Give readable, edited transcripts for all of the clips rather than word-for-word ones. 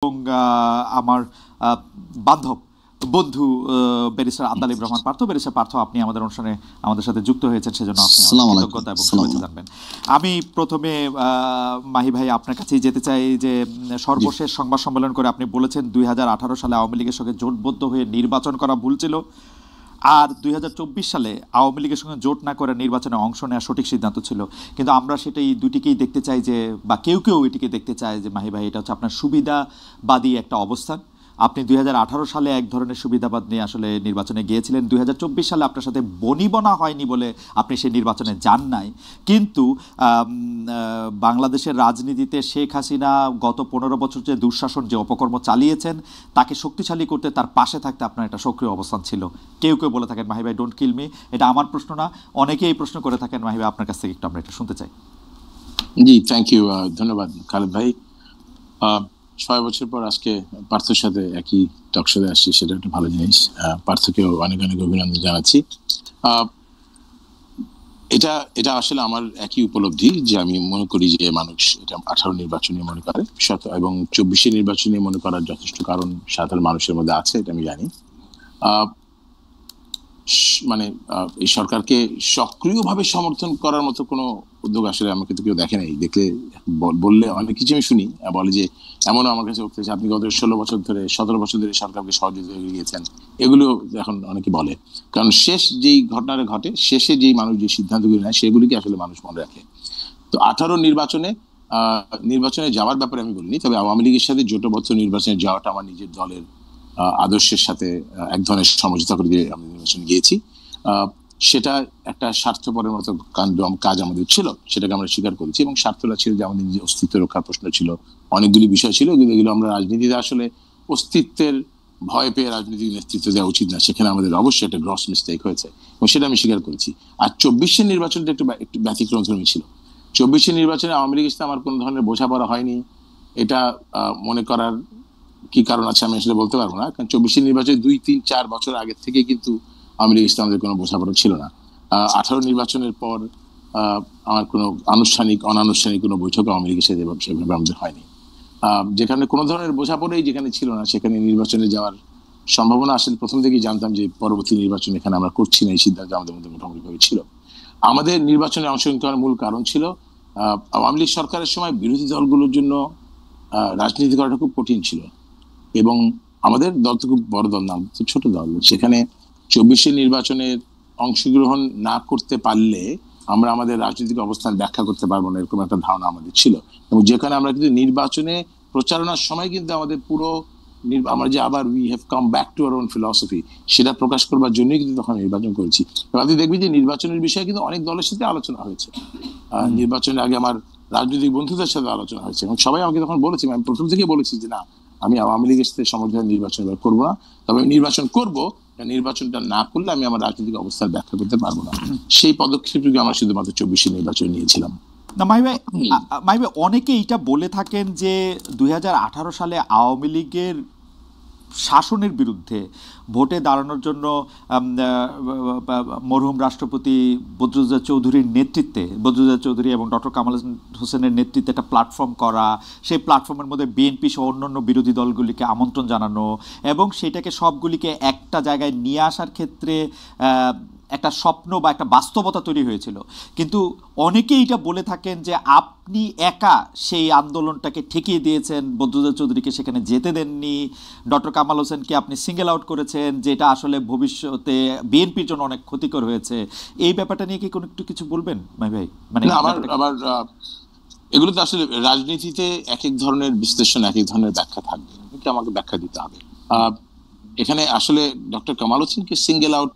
এবং আমার বান্ধব বন্ধু ব্যারিস্টার আবদুল রহমান পার্থ। ব্যারিস্টার পার্থ, আপনি আমাদের অনুষ্ঠানে আমাদের সাথে যুক্ত হয়েছেন, সেজন্য আপনি কৃতজ্ঞতা এবং শুভেচ্ছা জানবেন। আমি প্রথমে মাহি ভাই আপনার কাছেই যেতে চাই যে সর্বশেষ সংবাদ সম্মেলন করে আপনি বলেছেন 2018 সালে আওয়ামী লীগের সঙ্গে জোটবদ্ধ হয়ে নির্বাচন করা ভুল ছিল, আর 2024 সালে আওয়ামী লীগের সঙ্গে জোট না করে নির্বাচনে অংশ নেওয়া সঠিক সিদ্ধান্ত ছিল। কিন্তু আমরা সেটাই দুটিকেই দেখতে চাই যে, বা কেউ কেউ এটিকে দেখতে চায় যে মাহি ভাই এটা হচ্ছে আপনার সুবিধাবাদী একটা অবস্থান। আপনি 2018 সালে এক ধরনের সুবিধাবাদ নিয়ে আসলে নির্বাচনে গিয়েছিলেন, 2024 সালে আপনার সাথে বনিবনা হয়নি বলে আপনি সেই নির্বাচনে যান নাই। কিন্তু বাংলাদেশের রাজনীতিতে শেখ হাসিনা গত 15 বছর যে দুঃশাসন, যে অপকর্ম চালিয়েছেন, তাকে শক্তিশালী করতে তার পাশে থাকতে আপনার একটা সক্রিয় অবস্থান ছিল। কেউ কেউ বলে থাকেন মাহি ভাই ডোন্ট কিল মি, এটা আমার প্রশ্ন না, অনেকেই এই প্রশ্ন করে থাকেন। মাহি ভাই আপনার কাছ থেকে একটু আমরা এটা শুনতে চাই। জি, থ্যাংক ইউ, ধন্যবাদ খালেদ ভাই। 6 বছর পর আজকে পার্থর সাথে একই টক শোতে আসছি, সেটা একটা ভালো জিনিস। পার্থকেও অনেক অনেক অভিনন্দন জানাচ্ছি। এটা আসলে আমার একই উপলব্ধি যে আমি মনে করি যে মানুষ এটা 18 নির্বাচনে মনে করে এবং 24 নির্বাচনে মনে করার যথেষ্ট কারণ সাধারণ মানুষের মধ্যে আছে, এটা আমি জানি। মানে এই সরকারকে সক্রিয়ভাবে সমর্থন করার মতো কোনো উদ্যোগ আসলে আমাকে তো কেউ দেখে নাই। দেখলে বললে অনেক কিছু আমি শুনি, বলে যে এমনও আমার কাছে উঠতেছে আপনি গত 17 বছর ধরে 17 বছর ধরে সরকারকে সহযোগিতা করে গিয়েছেন, এগুলো এখন অনেকে বলে। কারণ শেষ যেই ঘটনাটা ঘটে, শেষে যেই মানুষ যে সিদ্ধান্তগুলি নেয় সেগুলিকে আসলে মানুষ মনে রাখে। তো 18 নির্বাচনে যাওয়ার ব্যাপারে আমি বলিনি, তবে আওয়ামী লীগের সাথে জোটবদ্ধ নির্বাচনে যাওয়াটা আমার নিজের দলের আদর্শের সাথে এক ধরনের সমঝোতা করে দিয়ে আমি নির্বাচনে গিয়েছি। সেটা একটা স্বার্থপরের মতো কাজ আমাদের ছিল, সেটাকে আমরা স্বীকার করেছি। এবং স্বার্থটা ছিল যে আমাদের নিজের অস্তিত্ব রক্ষার প্রশ্ন ছিল, অনেকগুলি বিষয় ছিল, কিন্তু এগুলো আমরা রাজনীতিতে আসলে অস্তিত্বের ভয় পেয়ে রাজনীতির নেতৃত্ব দেওয়া উচিত না, সেখানে আমাদের অবশ্যই একটা গ্রস মিস্টেক হয়েছে এবং সেটা আমি স্বীকার করেছি। আর 24 নির্বাচনটা একটু ব্যতিক্রমধর্মী ছিল। 24 নির্বাচনে আওয়ামী লীগের সাথে আমার কোনো ধরনের বোঝাপড়া হয়নি, এটা মনে করার কি কারণ আছে আমি আসলে বলতে পারবো না। কারণ 24 নির্বাচনে 2, 3, 4 বছর আগে থেকে কিন্তু আওয়ামী লীগ আমাদের কোনো বোঝাপড়া ছিল না। 18 নির্বাচনের পর আমার কোনো অনানুষ্ঠানিক কোনো বৈঠক আওয়ামী লীগের সাথে সেভাবে আমাদের হয়নি। যেখানে কোনো ধরনের বোঝাপড়াই যেখানে ছিল না, সেখানে নির্বাচনে যাওয়ার সম্ভাবনা আসলে প্রথম থেকেই জানতাম যে পরবর্তী নির্বাচন এখানে আমরা করছি না, এই সিদ্ধান্ত আমাদের মধ্যে মোটামুটিভাবে ছিল। আমাদের নির্বাচনে অংশগ্রহণ করার মূল কারণ ছিল আওয়ামী লীগ সরকারের সময় বিরোধী দলগুলোর জন্য রাজনীতি করাটা খুব কঠিন ছিল, এবং আমাদের দল তো খুব বড় দল না, ছোট দল। সেখানে 24 নির্বাচনের অংশগ্রহণ না করতে পারলে আমরা আমাদের রাজনৈতিক অবস্থান ব্যাখ্যা করতে পারবো না, এরকম একটা ধারণা আমাদের ছিল। এবং যেখানে আমরা কিন্তু নির্বাচনে প্রচারণার সময় কিন্তু আমাদের পুরো আমরা যে আবার we have come back to our own philosophy, সেটা প্রকাশ করবার জন্যই কিন্তু তখন নির্বাচন করেছি। আপনি দেখবেন যে নির্বাচনের বিষয়ে কিন্তু অনেক দলের সাথে আলোচনা হয়েছে। নির্বাচনের আগে আমার রাজনৈতিক বন্ধুদের সাথে আলোচনা হয়েছে এবং সবাই আমাকে তখন বলেছি, আমি প্রথম থেকে বলেছি যে না, আমি আওয়ামী লীগের সাথে সমঝোতা নির্বাচন করবো না, তবে আমি নির্বাচন করবো, নির্বাচনটা না করলে আমি আমার রাজনৈতিক অবস্থার ব্যাখ্যা করতে পারবো না। সেই পদক্ষেপটুকু আমরা শুধুমাত্র 24 নির্বাচন নিয়েছিলাম। না মাহি ভাই, অনেকে এটা বলে থাকেন যে 2018 সালে আওয়ামী লীগের শাসনের বিরুদ্ধে ভোটে দাঁড়ানোর জন্য মরহুম রাষ্ট্রপতি বদরুদ্দোজা চৌধুরী এবং ডক্টর কামাল হোসেনের নেতৃত্বে একটা প্ল্যাটফর্ম করা, সেই প্ল্যাটফর্মের মধ্যে বিএনপি সহ অন্যান্য বিরোধী দলগুলিকে আমন্ত্রণ জানানো এবং সেটাকে সবগুলিকে একটা জায়গায় নিয়ে আসার ক্ষেত্রে একটা স্বপ্ন বা একটা বাস্তবতা তৈরি হয়েছিল। কিন্তু অনেকেই এটা বলে থাকেন যে আপনি একা সেই আন্দোলনটাকে ঠেকিয়ে দিয়েছেন, বদরুদ্দোজা চৌধুরীকে সেখানে যেতে দেননি, ডক্টর কামাল হোসেনকে আপনি সিঙ্গেল আউট করেছেন, যেটা আসলে ভবিষ্যতে বিএনপির জন্য অনেক ক্ষতিকর হয়েছে। এই ব্যাপারটা নিয়ে কি কোনো একটু কিছু বলবেন মাহি ভাই? মানে আবার এগুলো তো আসলে রাজনীতিতে এক এক ধরনের বিশ্লেষণ, এক এক ধরনের ব্যাখ্যা থাকবে, কিন্তু আমাকে ব্যাখ্যা দিতে হবে। এখানে আসলে ডক্টর কামাল হোসেনকে সিঙ্গেল আউট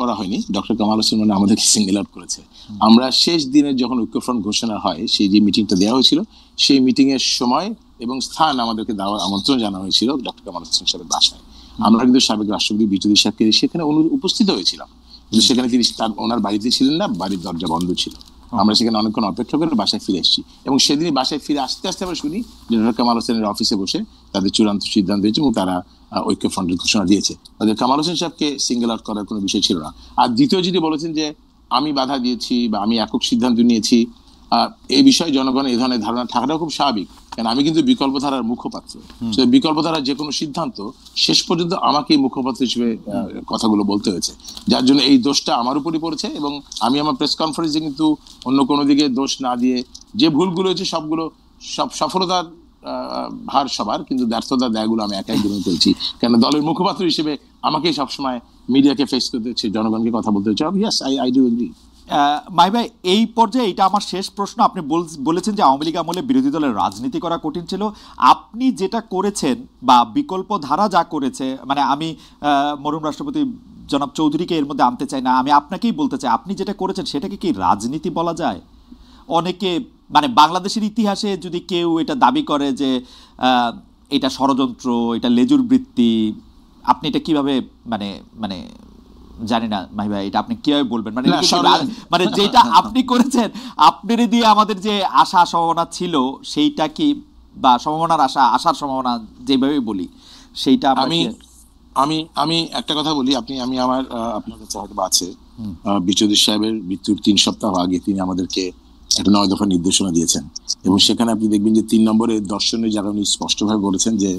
করা হয়নি, ডক্টর কামাল হোসেন মানে আমাদেরকে সিঙ্গেল আউট করেছে। আমরা শেষ দিনে যখন ঐক্যফ্রন্ট ঘোষণা হয়, সেই যে মিটিংটা দেওয়া হয়েছিল, সেই মিটিং এর সময় এবং স্থান আমাদেরকে আমন্ত্রণ জানানো হয়েছিল ডক্টর কামাল হোসেন সাহেবের বাসায়। আমরা কিন্তু সাবেক রাষ্ট্রপতি বিজয়ী সাহেবকে সেখানে উপস্থিত হয়েছিলাম, কিন্তু সেখানে তিনি ওনার বাড়িতে ছিলেন না, বাড়ির দরজা বন্ধ ছিল। আমরা সেখানে অনেকক্ষণ অপেক্ষা করে বাসায় ফিরে এসেছি এবং সেদিনই বাসায় ফিরে আসতে আসতে আমরা শুনি যে ডক্টর কামাল হোসেনের অফিসে বসে তাদের চূড়ান্ত সিদ্ধান্ত হয়েছে এবং তারা ঐক্যফ্রন্টের ঘোষণা দিয়েছে। তাদের কামাল হোসেন সাহেবকে সিঙ্গেল আউট করার কোনো বিষয় ছিল না। আর দ্বিতীয় যদি বলেছেন যে আমি বাধা দিয়েছি বা আমি একক সিদ্ধান্ত নিয়েছি, এই বিষয়ে জনগণের এই ধরনের ধারণা থাকাটাও খুব স্বাভাবিক। কারণ আমি কিন্তু বিকল্পধারার মুখপাত্র। বিকল্পধারার যে কোনো সিদ্ধান্ত শেষ পর্যন্ত আমাকেই মুখপাত্র হিসেবে কথাগুলো বলতে হয়েছে, যার জন্য এই দোষটা আমার উপরই পড়েছে। এবং আমি আমার প্রেস কনফারেন্সে কিন্তু অন্য কোনো দিকে দোষ না দিয়ে যে ভুলগুলো হয়েছে সব সফলতার ভার সবার, কিন্তু ব্যর্থতার দায়গুলো আমি একাই গ্রহণ করেছি। কেন দলের মুখপাত্র হিসেবে আমাকেই সবসময় মিডিয়াকে ফেস করতে হচ্ছে, জনগণকে কথা বলতে হচ্ছে। Yes, I do agree. My ভাই, এই পর্যায়ে এটা আমার শেষ প্রশ্ন। আপনি বলেছেন যে আওয়ামী লীগ আমলে বিরোধী দলের রাজনীতি করা কঠিন ছিল। আপনি যেটা করেছেন বা বিকল্প ধারা যা করেছে, মানে আমি মরহুম রাষ্ট্রপতি জনাব চৌধুরীকে এর মধ্যে আনতে চাই না, আমি আপনাকেই বলতে চাই, আপনি যেটা করেছেন সেটাকে কি রাজনীতি বলা যায়? অনেকে মানে বাংলাদেশের ইতিহাসে যদি কেউ এটা দাবি করে যে এটা ষড়যন্ত্র, এটা লেজুর বৃত্তি, আপনি এটা কিভাবে মানে মানে জানি না মাহি ভাই, এটা আপনি কিভাবে বলবেন? মানে মানে যেটা আপনি করেছেন, আপনার দিয়ে আমাদের যে আশা সম্ভাবনা ছিল সেইটা কি, বা সম্ভাবনার আশার সম্ভাবনা যেভাবে বলি সেইটা আমি একটা কথা বলি। আমি আমার আপনার কাছে হয়তো আছে, বিচৌধুরী সাহেবের মৃত্যুর 3 সপ্তাহ আগে তিনি আমাদেরকে একটা 9 দফা নির্দেশনা দিয়েছেন, এবং সেখানে আপনি দেখবেন যে 3 নম্বরে দর্শনের জায়গা উনি স্পষ্টভাবে বলেছেন যে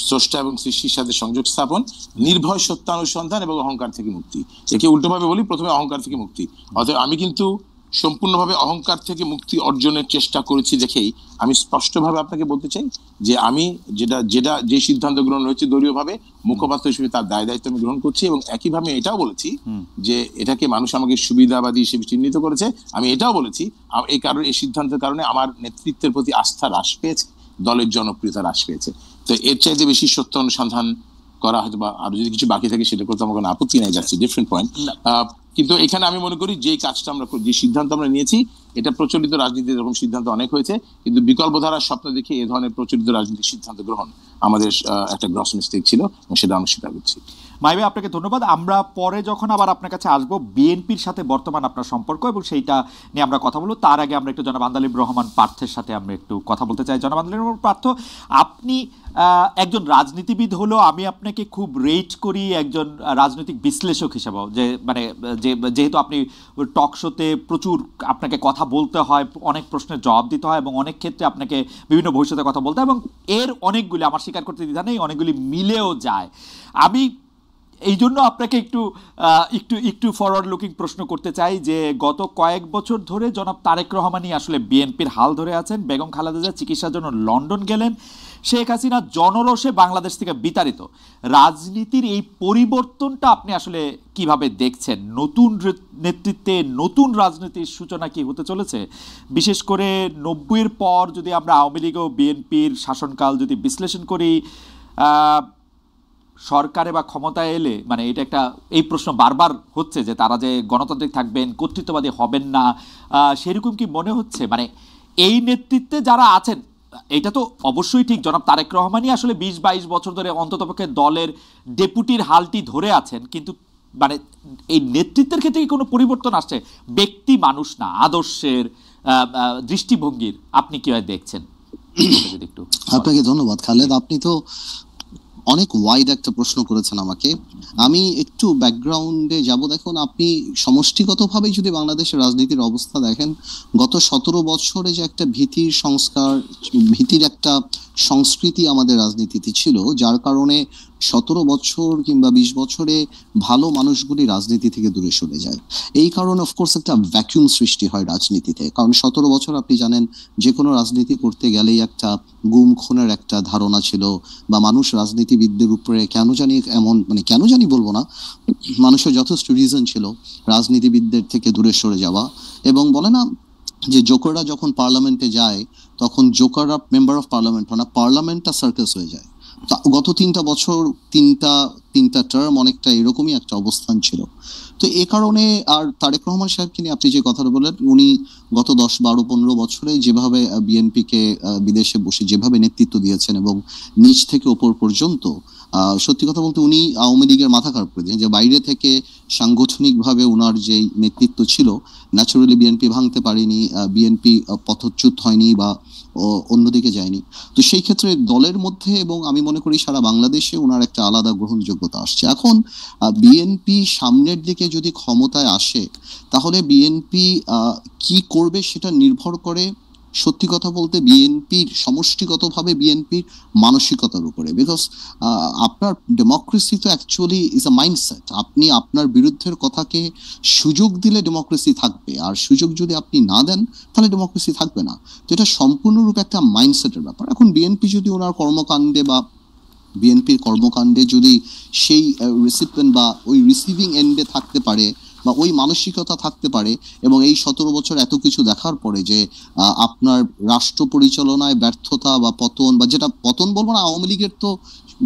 স্রষ্টা এবং সৃষ্টির সাথে সংযোগ স্থাপন, নির্ভয় সত্যানুসন্ধান এবং অহংকার থেকে মুক্তি। একে উল্টোভাবে বলি, প্রথমে অহংকার থেকে মুক্তি। অতএব আমি কিন্তু সম্পূর্ণভাবে অহংকার থেকে মুক্তি অর্জনের চেষ্টা করেছি দেখেই আমি স্পষ্টভাবে আপনাকে বলতে চাই যে আমি যে সিদ্ধান্ত গ্রহণ হয়েছে দলীয়ভাবে মুখপাত্র হিসেবে তার দায় দায়িত্ব আমি গ্রহণ করছি। এবং একইভাবে এটাও বলেছি যে এটাকে মানুষ আমাকে সুবিধাবাদী হিসেবে চিহ্নিত করেছে। আমি এটাও বলেছি এই কারণে, এই সিদ্ধান্তের কারণে আমার নেতৃত্বের প্রতি আস্থা হ্রাস পেয়েছে, দলের জনপ্রিয়তা হ্রাস পেয়েছে। তো এর চাইতে বেশি সত্য অনুসন্ধান করা হয়তো বা আরো যদি কিছু বাকি থাকে সেটা করতে আমার কোনো আপত্তি নাই, যাচ্ছে ডিফারেন্ট পয়েন্ট। কিন্তু এখানে আমি মনে করি যে কাজটা আমরা, যে সিদ্ধান্ত আমরা নিয়েছি, এটা প্রচলিত রাজনীতির এরকম সিদ্ধান্ত অনেক হয়েছে, কিন্তু বিকল্প ধারার স্বপ্ন দেখে এ ধরনের প্রচলিত রাজনীতির সিদ্ধান্ত গ্রহণ আমাদের একটা গ্রস মিস্টেক ছিল, এবং সেটা আমরা স্বীকার করছি। মাই ভাই, আপনাকে ধন্যবাদ। আমরা পরে যখন আবার আপনার কাছে আসবো, বিএনপির সাথে বর্তমান আপনার সম্পর্ক এবং সেইটা নিয়ে আমরা কথা বলবো, তার আগে আমরা একটু জনাব আন্দালিব রহমান পার্থের সাথে আমরা একটু কথা বলতে চাই। জনাব আন্দালিব রহমান পার্থ, আপনি একজন রাজনীতিবিদ হলো আমি আপনাকে খুব রেট করি একজন রাজনৈতিক বিশ্লেষক হিসেবেও, যে মানে যেহেতু আপনি টক শোতে প্রচুর আপনাকে কথা বলতে হয়, অনেক প্রশ্নের জবাব দিতে হয়, এবং অনেক ক্ষেত্রে আপনাকে বিভিন্ন ভবিষ্যতে কথা বলতে হয়, এবং এর অনেকগুলি, আমার স্বীকার করতে দ্বিধা নেই, অনেকগুলি মিলেও যায়। আমি এই জন্য আপনাকে একটু ফরওয়ার্ড লুকিং প্রশ্ন করতে চাই যে গত কয়েক বছর ধরে জনাব তারেক রহমানই আসলে বিএনপির হাল ধরে আছেন। বেগম খালেদা জিয়া চিকিৎসার জন্য লন্ডন গেলেন, শেখ হাসিনা জনরোষে বাংলাদেশ থেকে বিতাড়িত। রাজনীতির এই পরিবর্তনটা আপনি আসলে কিভাবে দেখছেন? নতুন নেতৃত্বে নতুন রাজনীতির সূচনা কি হতে চলেছে? বিশেষ করে 90-এর পর যদি আমরা আওয়ামী লীগ ও বিএনপির শাসনকাল যদি বিশ্লেষণ করি, সরকারে বা ক্ষমতায় এলে মানে এটা একটা, এই প্রশ্ন বারবার হচ্ছে যে তারা যে গণতান্ত্রিক থাকবেন, কর্তৃত্ববাদী হবেন না, সেরকম কি মনে হচ্ছে? মানে এই নেতৃত্বে যারা আছেন, এটা তো অবশ্যই ঠিক, জনাব তারেক রহমানই আসলে 20-22 বছর ধরে অন্ততপক্ষে দলের ডেপুটির হালটি ধরে আছেন, কিন্তু মানে এই নেতৃত্বের ক্ষেত্রে কি কোনো পরিবর্তন আসছে? ব্যক্তি মানুষ না, আদর্শের, দৃষ্টিভঙ্গির আপনি কিভাবে দেখছেন? আপনাকে ধন্যবাদ খালেদ, আপনি তো অনেক ওয়াইড একটা প্রশ্ন করেছেন আমাকে। আমি একটু ব্যাকগ্রাউন্ডে যাব। দেখুন, আপনি সমষ্টিগতভাবে যদি বাংলাদেশের রাজনীতির অবস্থা দেখেন, গত 17 বছরে যে একটা ভীতির সংস্কার, ভীতির একটা সংস্কৃতি আমাদের রাজনীতিতে ছিল, যার কারণে 17 বছর কিংবা 20 বছরে ভালো মানুষগুলি রাজনীতি থেকে দূরে সরে যায়। এই কারণে অফকোর্স একটা ভ্যাকুয়াম সৃষ্টি হয় রাজনীতিতে। কারণ 17 বছর আপনি জানেন যে কোনো রাজনীতি করতে গেলেই একটা গুম খুনের একটা ধারণা ছিল, বা মানুষ রাজনীতিবিদদের উপরে কেন জানি বলবো না, মানুষের যথেষ্ট রিজন ছিল রাজনীতিবিদদের থেকে দূরে সরে যাওয়া। এবং বলে না যে জোকাররা যখন পার্লামেন্টে যায় তখন জোকাররা মেম্বার অফ পার্লামেন্ট হয় না, পার্লামেন্টটা সার্কাস হয়ে যায়। গত 3টা বছর, তিনটা টার্ম অনেকটা এরকমই একটা অবস্থান ছিল। তো এ কারণে, আর তারেক রহমান সাহেবকে নিয়ে আপনি যে কথাটা বললেন, উনি গত 10, 12, 15 বছরে যেভাবে বিএনপিকে বিদেশে বসে যেভাবে নেতৃত্ব দিয়েছেন এবং নিচ থেকে ওপর পর্যন্ত, সত্যি কথা বলতে উনি আওয়ামী লীগের মাথা খারাপ করে দিয়েছেন। যে বাইরে থেকে সাংগঠনিকভাবে উনার যেই নেতৃত্ব ছিল, ন্যাচারালি বিএনপি ভাঙতে পারেনি, বিএনপি পথচ্যুত হয়নি বা অন্যদিকে যায়নি। তো সেই ক্ষেত্রে দলের মধ্যে এবং আমি মনে করি সারা বাংলাদেশে ওনার একটা আলাদা গ্রহণযোগ্যতা আসছে। এখন বিএনপি সামনের দিকে যদি ক্ষমতায় আসে, তাহলে বিএনপি কি করবে সেটা নির্ভর করে সত্যি কথা বলতে বিএনপির সমষ্টিগতভাবে বিএনপির মানসিকতার উপরে, বিকজ আপনার ডেমোক্রেসি তো অ্যাকচুয়ালি ইজ আ মাইন্ডসেট। আপনি আপনার বিরুদ্ধের কথাকে সুযোগ দিলে ডেমোক্রেসি থাকবে, আর সুযোগ যদি আপনি না দেন তাহলে ডেমোক্রেসি থাকবে না। তো এটা সম্পূর্ণরূপে একটা মাইন্ডসেটের ব্যাপার। এখন বিএনপি যদি ওনার কর্মকাণ্ডে বা বিএনপির কর্মকাণ্ডে যদি সেই রিসিপিয়েন্ট বা ওই রিসিভিং এন্ডে থাকতে পারে বা ওই মানসিকতা থাকতে পারে, এবং এই 17 বছর এত কিছু দেখার পরে যে আপনার রাষ্ট্র পরিচালনায় ব্যর্থতা বা পতন, বা যেটা পতন বলবো না, আওয়ামী লীগের তো,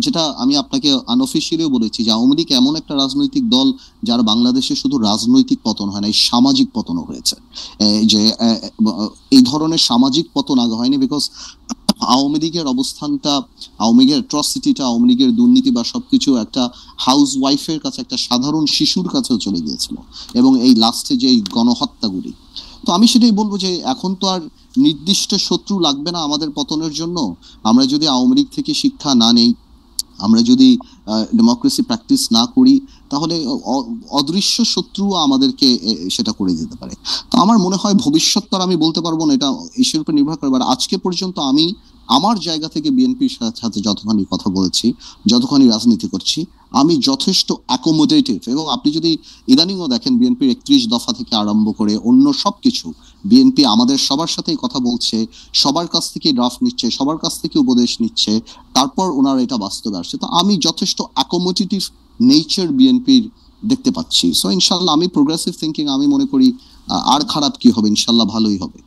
যেটা আমি আপনাকে আনঅফিসিয়ালিও বলেছি যে আওয়ামী লীগ এমন একটা রাজনৈতিক দল যার বাংলাদেশে শুধু রাজনৈতিক পতন হয় না, এই সামাজিক পতনও হয়েছে। যে এই ধরনের সামাজিক পতন আগে হয়নি, বিকজ আওয়ামী লীগের অবস্থানটা, আওয়ামী লীগের অ্যাট্রসিটিটা, আওয়ামী লীগের দুর্নীতি বা সবকিছু একটা হাউস ওয়াইফের কাছে, একটা সাধারণ শিশুর কাছেও চলে গিয়েছিল, এবং এই লাস্টে যে এই গণহত্যাগুলি। তো আমি সেটাই বলবো যে এখন তো আর নির্দিষ্ট শত্রু লাগবে না আমাদের পতনের জন্য। আমরা যদি আওয়ামী লীগ থেকে শিক্ষা না নেই, আমরা যদি ডেমোক্রেসি প্র্যাকটিস না করি, তাহলে অদৃশ্য শত্রু আমাদেরকে সেটা করে দিতে পারে। তো আমার মনে হয় ভবিষ্যৎ তো আমি বলতে পারবো না, এটা ইস্যুর উপর নির্ভর করে। আজকে পর্যন্ত আমি আমার জায়গা থেকে বিএনপির সাথে যতখানি কথা বলেছি, যতখানি রাজনীতি করছি, আমি যথেষ্ট অ্যাকোমোডেটিভ। এবং আপনি যদি ইদানিংও দেখেন বিএনপির 31 দফা থেকে আরম্ভ করে অন্য সবকিছু, বিএনপি আমাদের সবার সাথেই কথা বলছে, সবার কাছ থেকে ড্রাফট নিচ্ছে, সবার কাছ থেকে উপদেশ নিচ্ছে, তারপর ওনারা এটা বাস্তবে আসছে। তো আমি যথেষ্ট অ্যাকোমোডেটিভ নেচার বিএনপির দেখতে পাচ্ছি। সো ইনশাল্লাহ আমি প্রোগ্রেসিভ থিঙ্কিং, আমি মনে করি আর খারাপ কি হবে, ইনশাল্লাহ ভালোই হবে।